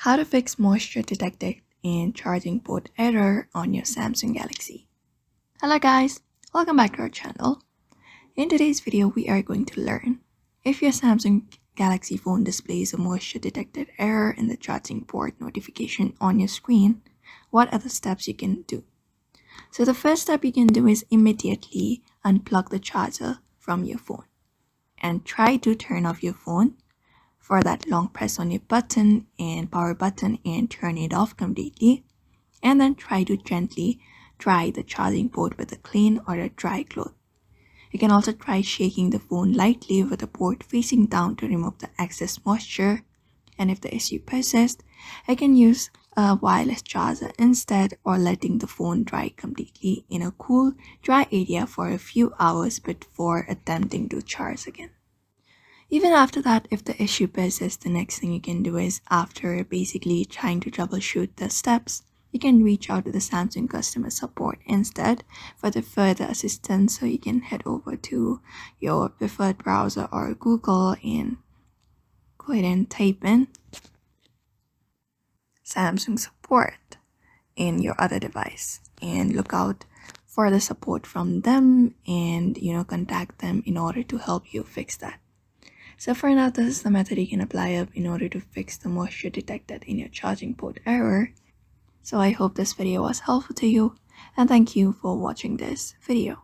How to fix moisture detected in charging port error on your Samsung Galaxy. Hello guys, welcome back to our channel. In today's video, we are going to learn if your Samsung Galaxy phone displays a moisture detected error in the charging port notification on your screen, what are the steps you can do? So the first step you can do is immediately unplug the charger from your phone and try to turn off your phone. For that, long press on your button and power button and turn it off completely, and then try to gently dry the charging port with a clean or a dry cloth. You can also try shaking the phone lightly with the port facing down to remove the excess moisture, and if the issue persists, you can use a wireless charger instead, or letting the phone dry completely in a cool, dry area for a few hours before attempting to charge again. Even after that, if the issue persists, the next thing you can do is, after basically trying to troubleshoot the steps, you can reach out to the Samsung customer support instead for the further assistance. So you can head over to your preferred browser or Google and go ahead and type in Samsung support in your other device and look out for the support from them and contact them in order to help you fix that. So for now, this is the method you can apply up in order to fix the moisture detected in your charging port error. So I hope this video was helpful to you, and thank you for watching this video.